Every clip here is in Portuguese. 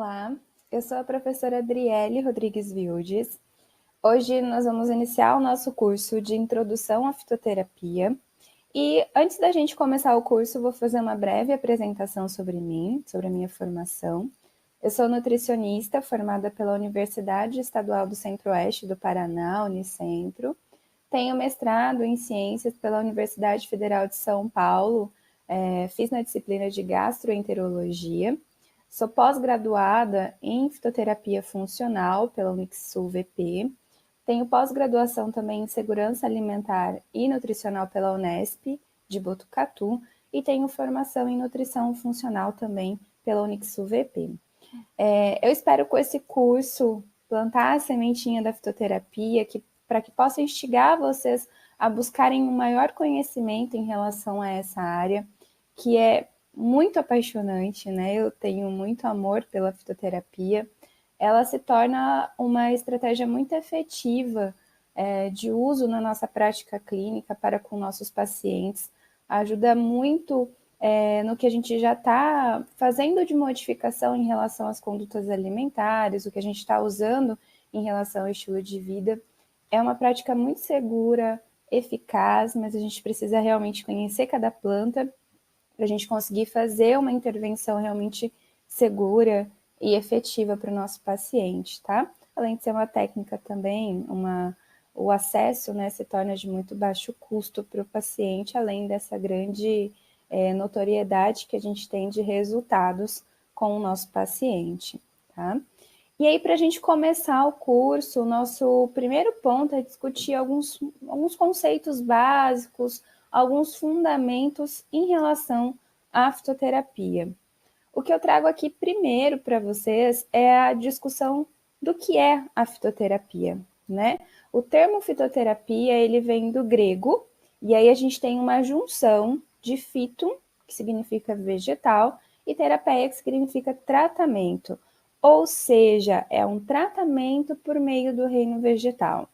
Olá, eu sou a professora Adriele Rodrigues Vildes. Hoje nós vamos iniciar o nosso curso de Introdução à Fitoterapia. E antes da gente começar o curso, vou fazer uma breve apresentação sobre mim, sobre a minha formação. Eu sou nutricionista formada pela Universidade Estadual do Centro-Oeste do Paraná, Unicentro. Tenho mestrado em Ciências pela Universidade Federal de São Paulo, fiz na disciplina de Gastroenterologia. Sou pós-graduada em Fitoterapia Funcional pela Unixul VP. Tenho pós-graduação também em Segurança Alimentar e Nutricional pela Unesp de Botucatu e tenho formação em Nutrição Funcional também pela Unixul VP. Eu espero com esse curso plantar a sementinha da fitoterapia para que possa instigar vocês a buscarem um maior conhecimento em relação a essa área, que é muito apaixonante, né? Eu tenho muito amor pela fitoterapia. Ela se torna uma estratégia muito efetiva de uso na nossa prática clínica para com nossos pacientes. Ajuda muito no que a gente já está fazendo de modificação em relação às condutas alimentares, o que a gente está usando em relação ao estilo de vida. É uma prática muito segura, eficaz, mas a gente precisa realmente conhecer cada planta para a gente conseguir fazer uma intervenção realmente segura e efetiva para o nosso paciente, tá? Além de ser uma técnica também, o acesso, né, se torna de muito baixo custo para o paciente, além dessa grande notoriedade que a gente tem de resultados com o nosso paciente, tá? E aí, para a gente começar o curso, o nosso primeiro ponto é discutir alguns conceitos básicos, alguns fundamentos em relação à fitoterapia. O que eu trago aqui primeiro para vocês é a discussão do que é a fitoterapia, né? O termo fitoterapia, ele vem do grego, e aí a gente tem uma junção de fito, que significa vegetal, e terapeia, que significa tratamento. Ou seja, é um tratamento por meio do reino vegetal.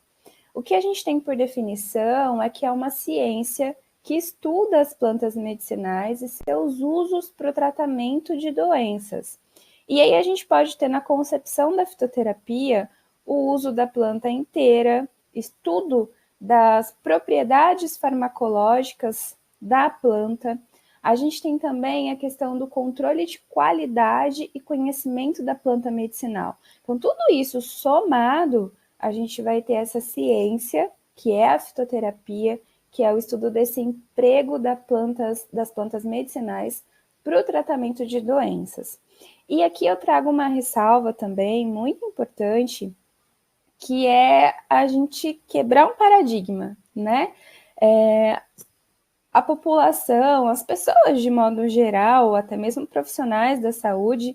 O que a gente tem por definição é que é uma ciência que estuda as plantas medicinais e seus usos para o tratamento de doenças. E aí a gente pode ter na concepção da fitoterapia o uso da planta inteira, estudo das propriedades farmacológicas da planta. A gente tem também a questão do controle de qualidade e conhecimento da planta medicinal. Então, tudo isso somado, a gente vai ter essa ciência, que é a fitoterapia, que é o estudo desse emprego das plantas medicinais para o tratamento de doenças. E aqui eu trago uma ressalva também muito importante, que é a gente quebrar um paradigma, né? A população, as pessoas de modo geral, até mesmo profissionais da saúde,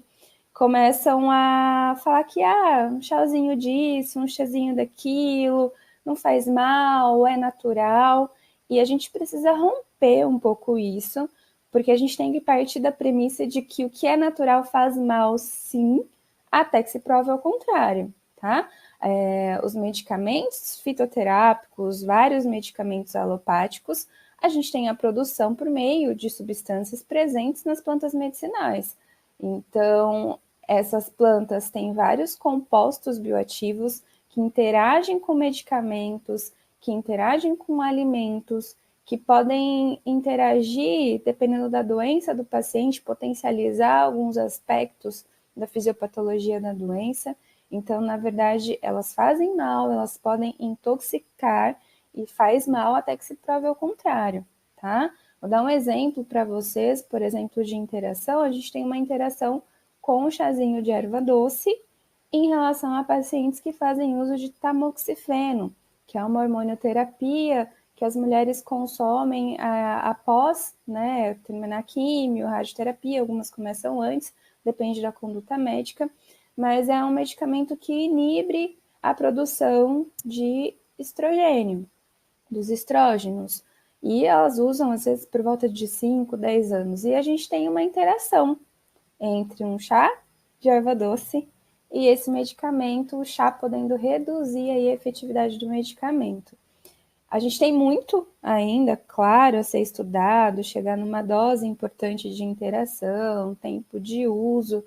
começam a falar que um chazinho disso, um chazinho daquilo, não faz mal, é natural. E a gente precisa romper um pouco isso, porque a gente tem que partir da premissa de que o que é natural faz mal, sim, até que se prove ao contrário, tá? Os medicamentos fitoterápicos, vários medicamentos alopáticos, a gente tem a produção por meio de substâncias presentes nas plantas medicinais. Então, essas plantas têm vários compostos bioativos que interagem com medicamentos, que interagem com alimentos, que podem interagir, dependendo da doença do paciente, potencializar alguns aspectos da fisiopatologia da doença. Então, na verdade, elas fazem mal, elas podem intoxicar e faz mal até que se prove ao contrário, tá? Vou dar um exemplo para vocês, por exemplo, de interação. A gente tem uma interação com o chazinho de erva doce em relação a pacientes que fazem uso de tamoxifeno, que é uma hormonioterapia que as mulheres consomem após, né, terminar a químio, radioterapia, algumas começam antes, depende da conduta médica, mas é um medicamento que inibe a produção de estrogênio, dos estrógenos. E elas usam, às vezes, por volta de 5, 10 anos. E a gente tem uma interação entre um chá de erva doce e esse medicamento, o chá podendo reduzir aí a efetividade do medicamento. A gente tem muito ainda, claro, a ser estudado, chegar numa dose importante de interação, tempo de uso,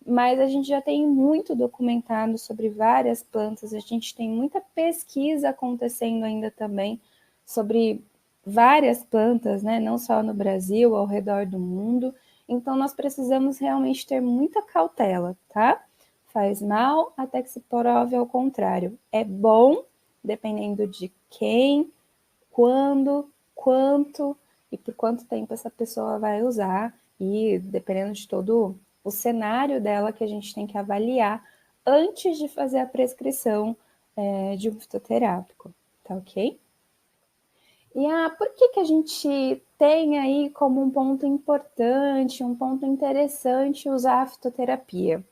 mas a gente já tem muito documentado sobre várias plantas, a gente tem muita pesquisa acontecendo ainda também sobre várias plantas, né? Não só no Brasil, ao redor do mundo. Então, nós precisamos realmente ter muita cautela, tá? Faz mal até que se prove ao contrário. É bom, dependendo de quem, quando, quanto e por quanto tempo essa pessoa vai usar, e dependendo de todo o cenário dela que a gente tem que avaliar antes de fazer a prescrição de um fitoterápico, tá ok? E por que a gente tem aí como um ponto importante, um ponto interessante usar a fitoterapia?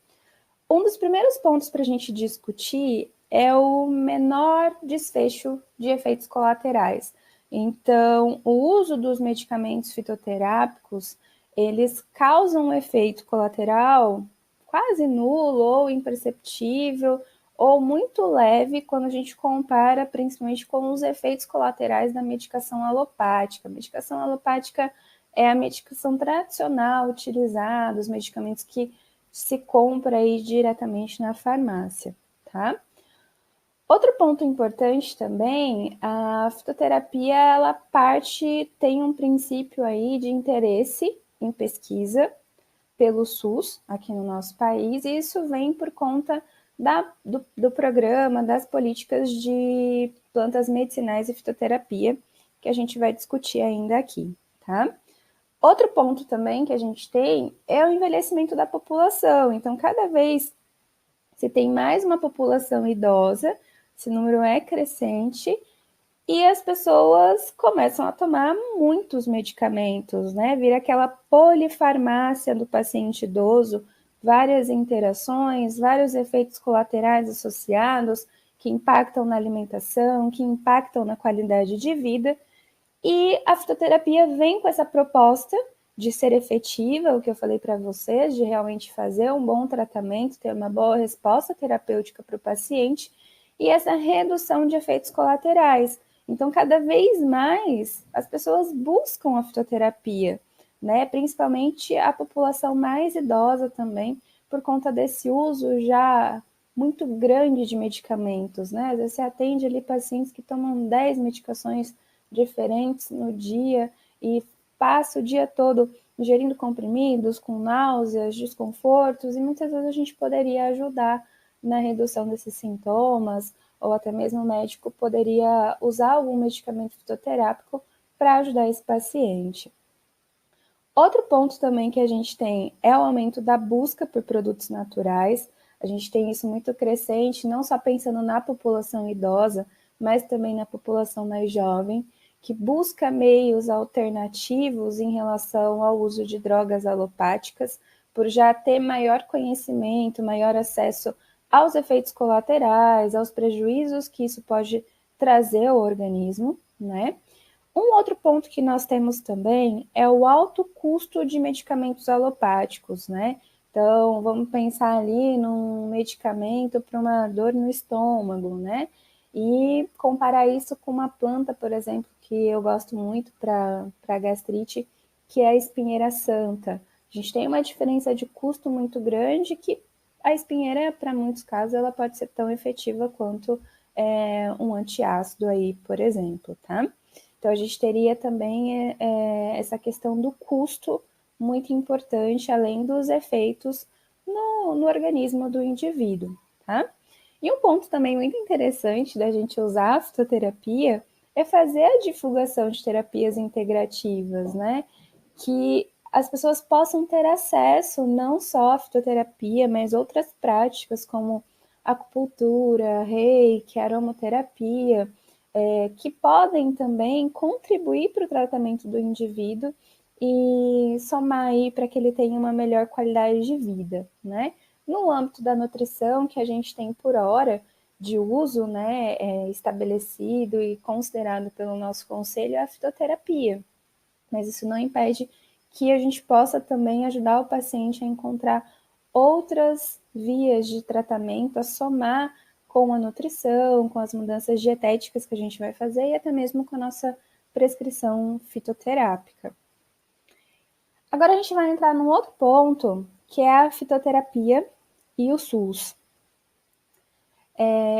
Um dos primeiros pontos para a gente discutir é o menor desfecho de efeitos colaterais. Então, o uso dos medicamentos fitoterápicos, eles causam um efeito colateral quase nulo ou imperceptível ou muito leve quando a gente compara principalmente com os efeitos colaterais da medicação alopática. A medicação alopática é a medicação tradicional utilizada, os medicamentos que se compra aí diretamente na farmácia, tá? Outro ponto importante também, a fitoterapia, ela tem um princípio aí de interesse em pesquisa pelo SUS aqui no nosso país, e isso vem por conta do programa, das políticas de plantas medicinais e fitoterapia, que a gente vai discutir ainda aqui, tá? Outro ponto também que a gente tem é o envelhecimento da população. Então, cada vez se tem mais uma população idosa, esse número é crescente, e as pessoas começam a tomar muitos medicamentos, né? Vira aquela polifarmácia do paciente idoso, várias interações, vários efeitos colaterais associados que impactam na alimentação, que impactam na qualidade de vida. E a fitoterapia vem com essa proposta de ser efetiva, o que eu falei para vocês, de realmente fazer um bom tratamento, ter uma boa resposta terapêutica para o paciente e essa redução de efeitos colaterais. Então, cada vez mais as pessoas buscam a fitoterapia, né? Principalmente a população mais idosa também, por conta desse uso já muito grande de medicamentos, né? Às vezes você atende ali pacientes que tomam 10 medicações diferentes no dia e passa o dia todo ingerindo comprimidos, com náuseas, desconfortos, e muitas vezes a gente poderia ajudar na redução desses sintomas, ou até mesmo o médico poderia usar algum medicamento fitoterápico para ajudar esse paciente. Outro ponto também que a gente tem é o aumento da busca por produtos naturais. A gente tem isso muito crescente, não só pensando na população idosa, mas também na população mais jovem, que busca meios alternativos em relação ao uso de drogas alopáticas, por já ter maior conhecimento, maior acesso aos efeitos colaterais, aos prejuízos que isso pode trazer ao organismo, né? Um outro ponto que nós temos também é o alto custo de medicamentos alopáticos, né? Então, vamos pensar ali num medicamento para uma dor no estômago, né? E comparar isso com uma planta, por exemplo, que eu gosto muito para gastrite, que é a espinheira santa. A gente tem uma diferença de custo muito grande que a espinheira, para muitos casos, ela pode ser tão efetiva quanto um antiácido aí, por exemplo, tá? Então, a gente teria também essa questão do custo muito importante, além dos efeitos no organismo do indivíduo, tá? E um ponto também muito interessante da gente usar a fitoterapia é fazer a divulgação de terapias integrativas, né? Que as pessoas possam ter acesso não só à fitoterapia, mas outras práticas como acupuntura, reiki, aromaterapia, que podem também contribuir para o tratamento do indivíduo e somar aí para que ele tenha uma melhor qualidade de vida, né? No âmbito da nutrição, que a gente tem por hora de uso, né, estabelecido e considerado pelo nosso conselho, é a fitoterapia. Mas isso não impede que a gente possa também ajudar o paciente a encontrar outras vias de tratamento, a somar com a nutrição, com as mudanças dietéticas que a gente vai fazer e até mesmo com a nossa prescrição fitoterápica. Agora a gente vai entrar num outro ponto que é a fitoterapia e o SUS.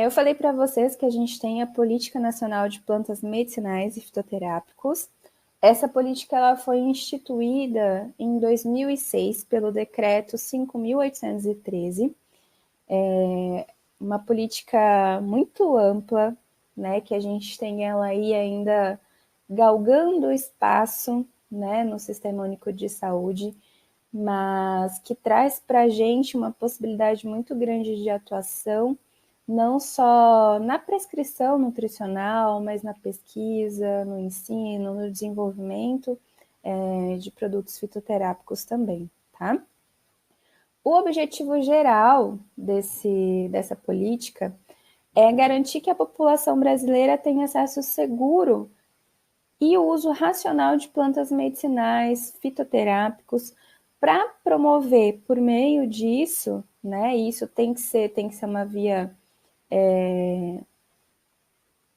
Eu falei para vocês que a gente tem a Política Nacional de Plantas Medicinais e Fitoterápicos. Essa política ela foi instituída em 2006 pelo Decreto 5.813. Uma política muito ampla, né, que a gente tem ela aí ainda galgando espaço, né, no Sistema Único de Saúde, mas que traz para a gente uma possibilidade muito grande de atuação, não só na prescrição nutricional, mas na pesquisa, no ensino, no desenvolvimento de produtos fitoterápicos também, tá? O objetivo geral dessa política é garantir que a população brasileira tenha acesso seguro e o uso racional de plantas medicinais, fitoterápicos, para promover por meio disso, né? Isso tem que ser uma via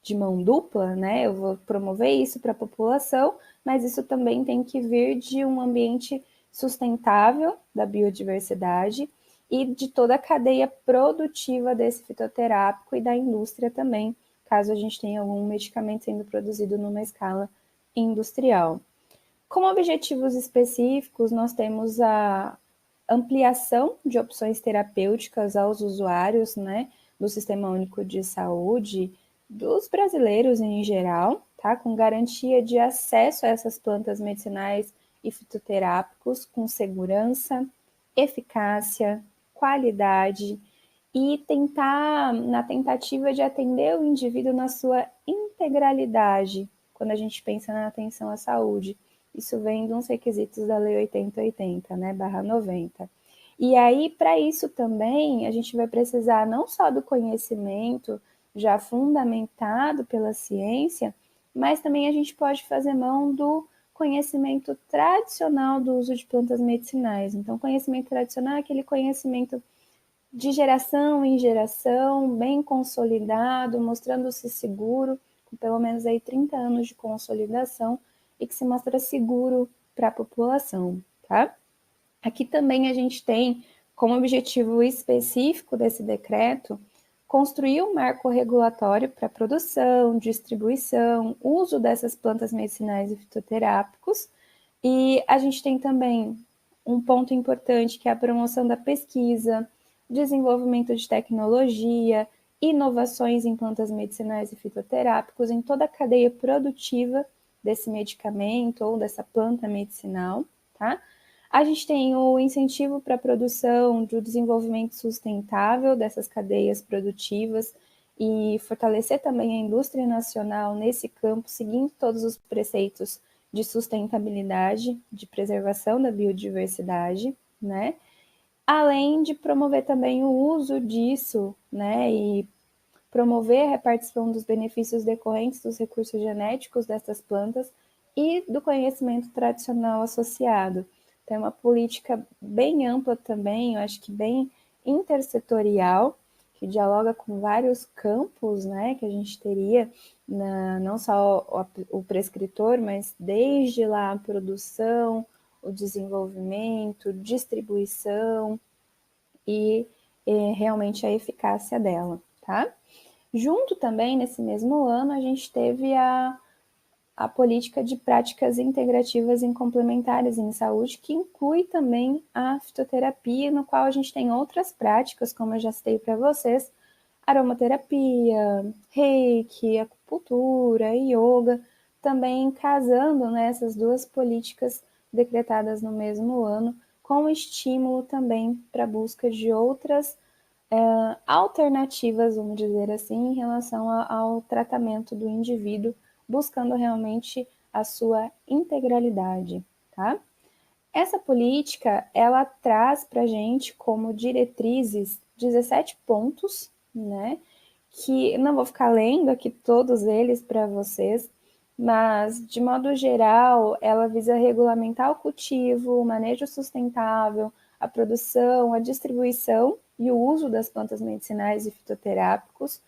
de mão dupla, né? Eu vou promover isso para a população, mas isso também tem que vir de um ambiente sustentável da biodiversidade e de toda a cadeia produtiva desse fitoterápico e da indústria também, caso a gente tenha algum medicamento sendo produzido numa escala industrial. Como objetivos específicos, nós temos a ampliação de opções terapêuticas aos usuários, né, do Sistema Único de Saúde, dos brasileiros em geral, tá, com garantia de acesso a essas plantas medicinais e fitoterápicos com segurança, eficácia, qualidade e na tentativa de atender o indivíduo na sua integralidade, quando a gente pensa na atenção à saúde. Isso vem de uns requisitos da Lei 8080, né, /90. E aí, para isso também, a gente vai precisar não só do conhecimento já fundamentado pela ciência, mas também a gente pode fazer mão do conhecimento tradicional do uso de plantas medicinais. Então, conhecimento tradicional é aquele conhecimento de geração em geração, bem consolidado, mostrando-se seguro, com pelo menos aí 30 anos de consolidação e que se mostra seguro para a população, tá? Aqui também a gente tem como objetivo específico desse decreto construir um marco regulatório para produção, distribuição, uso dessas plantas medicinais e fitoterápicos. E a gente tem também um ponto importante que é a promoção da pesquisa, desenvolvimento de tecnologia, inovações em plantas medicinais e fitoterápicos em toda a cadeia produtiva desse medicamento ou dessa planta medicinal, tá? A gente tem o incentivo para a produção do desenvolvimento sustentável dessas cadeias produtivas e fortalecer também a indústria nacional nesse campo, seguindo todos os preceitos de sustentabilidade, de preservação da biodiversidade, né? Além de promover também o uso disso, né? E promover a repartição dos benefícios decorrentes dos recursos genéticos dessas plantas e do conhecimento tradicional associado. Então, é uma política bem ampla também, eu acho que bem intersetorial, que dialoga com vários campos, né, que a gente teria, não só o prescritor, mas desde lá a produção, o desenvolvimento, distribuição e realmente a eficácia dela, tá? Junto também, nesse mesmo ano, a gente teve a política de práticas integrativas e complementares em saúde, que inclui também a fitoterapia, no qual a gente tem outras práticas, como eu já citei para vocês, aromaterapia, reiki, acupuntura, yoga, também casando nessas duas políticas decretadas no mesmo ano, com estímulo também para a busca de outras alternativas, vamos dizer assim, em relação ao tratamento do indivíduo, buscando realmente a sua integralidade, tá? Essa política, ela traz para a gente como diretrizes 17 pontos, né? Que não vou ficar lendo aqui todos eles para vocês, mas, de modo geral, ela visa regulamentar o cultivo, o manejo sustentável, a produção, a distribuição e o uso das plantas medicinais e fitoterápicos,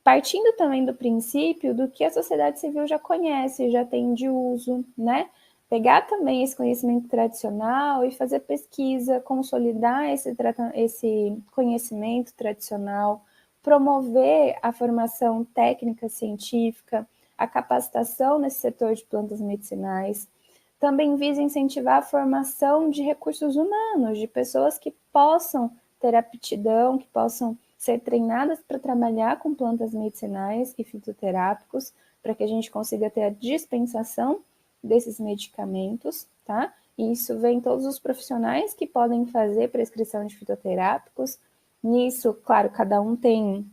partindo também do princípio do que a sociedade civil já conhece, já tem de uso, né? pegar também esse conhecimento tradicional e fazer pesquisa, consolidar esse conhecimento tradicional, promover a formação técnica científica, a capacitação nesse setor de plantas medicinais. Também visa incentivar a formação de recursos humanos, de pessoas que possam ter aptidão, que possam ser treinadas para trabalhar com plantas medicinais e fitoterápicos, para que a gente consiga ter a dispensação desses medicamentos, tá? E isso vem todos os profissionais que podem fazer prescrição de fitoterápicos. Nisso, claro, cada um tem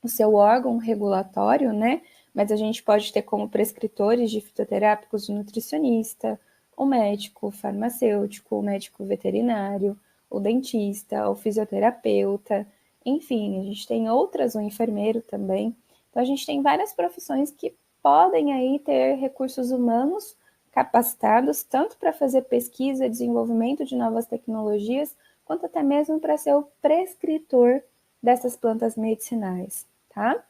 o seu órgão regulatório, né? Mas a gente pode ter como prescritores de fitoterápicos o nutricionista, o médico, o farmacêutico, o médico veterinário, o dentista, o fisioterapeuta, enfim, a gente tem outras, o enfermeiro também. Então a gente tem várias profissões que podem aí ter recursos humanos capacitados, tanto para fazer pesquisa, desenvolvimento de novas tecnologias, quanto até mesmo para ser o prescritor dessas plantas medicinais, tá?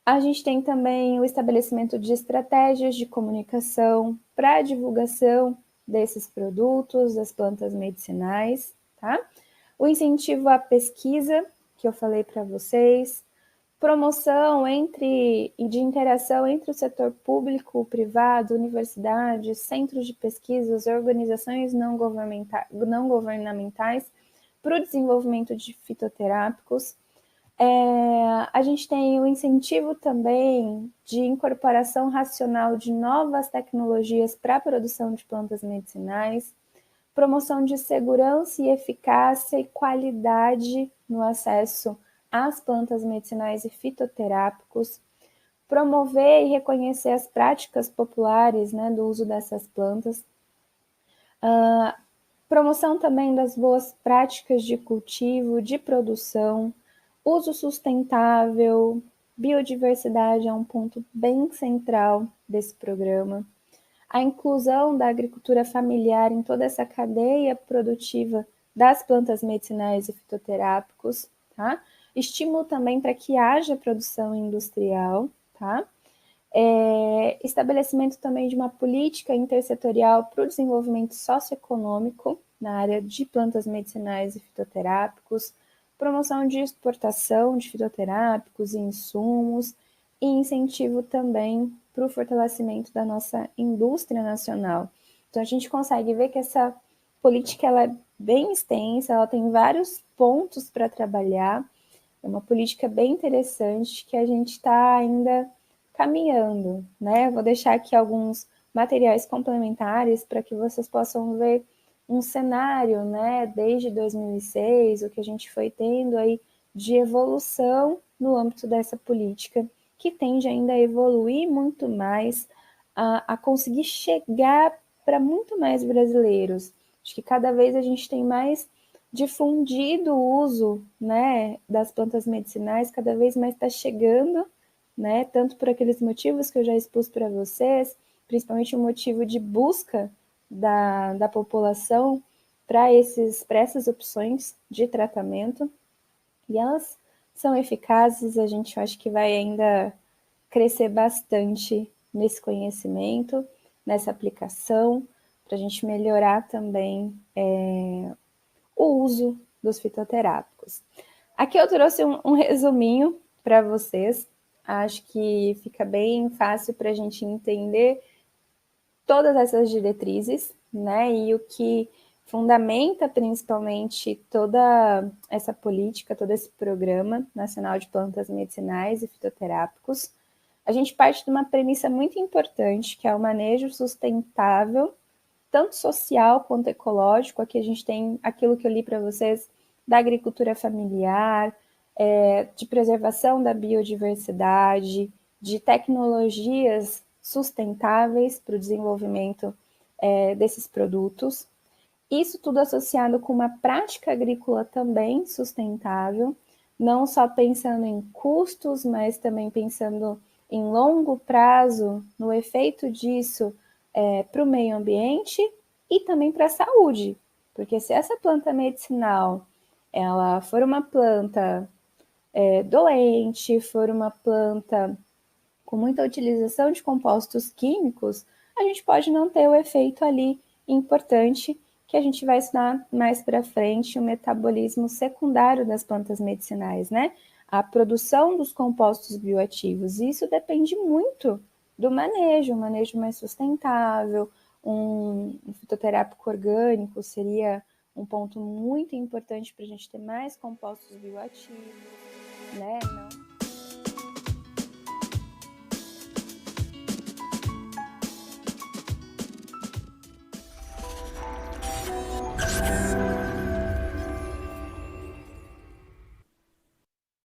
A gente tem também o estabelecimento de estratégias de comunicação para a divulgação desses produtos, das plantas medicinais, tá? O incentivo à pesquisa, que eu falei para vocês, promoção de interação entre o setor público, privado, universidades, centros de pesquisas, organizações não governamentais para o desenvolvimento de fitoterápicos. A gente tem o incentivo também de incorporação racional de novas tecnologias para a produção de plantas medicinais, promoção de segurança e eficácia e qualidade no acesso às plantas medicinais e fitoterápicos, promover e reconhecer as práticas populares, né, do uso dessas plantas, promoção também das boas práticas de cultivo, de produção, uso sustentável, biodiversidade é um ponto bem central desse programa. A inclusão da agricultura familiar em toda essa cadeia produtiva das plantas medicinais e fitoterápicos, tá? Estímulo também para que haja produção industrial, tá? Estabelecimento também de uma política intersetorial para o desenvolvimento socioeconômico na área de plantas medicinais e fitoterápicos, promoção de exportação de fitoterápicos e insumos, e incentivo também para o fortalecimento da nossa indústria nacional. Então, a gente consegue ver que essa política ela é bem extensa, ela tem vários pontos para trabalhar, é uma política bem interessante que a gente está ainda caminhando, né? Vou deixar aqui alguns materiais complementares para que vocês possam ver um cenário, né, desde 2006, o que a gente foi tendo aí de evolução no âmbito dessa política, que tende ainda a evoluir muito mais, a conseguir chegar para muito mais brasileiros. Acho que cada vez a gente tem mais difundido o uso, né, das plantas medicinais, cada vez mais está chegando, né, tanto por aqueles motivos que eu já expus para vocês, principalmente o motivo de busca da população para essas opções de tratamento, e elas são eficazes, a gente acha que vai ainda crescer bastante nesse conhecimento, nessa aplicação, para a gente melhorar também o uso dos fitoterápicos. Aqui eu trouxe um resuminho para vocês, acho que fica bem fácil para a gente entender todas essas diretrizes, né, e o que fundamenta principalmente toda essa política, todo esse Programa Nacional de Plantas Medicinais e Fitoterápicos. A gente parte de uma premissa muito importante, que é o manejo sustentável, tanto social quanto ecológico. Aqui a gente tem aquilo que eu li para vocês da agricultura familiar, de preservação da biodiversidade, de tecnologias sustentáveis para o desenvolvimento desses produtos. Isso tudo associado com uma prática agrícola também sustentável, não só pensando em custos, mas também pensando em longo prazo, no efeito disso para o meio ambiente e também para a saúde. Porque se essa planta medicinal ela for uma planta doente, for uma planta com muita utilização de compostos químicos, a gente pode não ter o efeito ali importante que a gente vai estudar mais para frente, o metabolismo secundário das plantas medicinais, né? A produção dos compostos bioativos. Isso depende muito do manejo, um manejo mais sustentável, um fitoterápico orgânico seria um ponto muito importante para a gente ter mais compostos bioativos, né? Não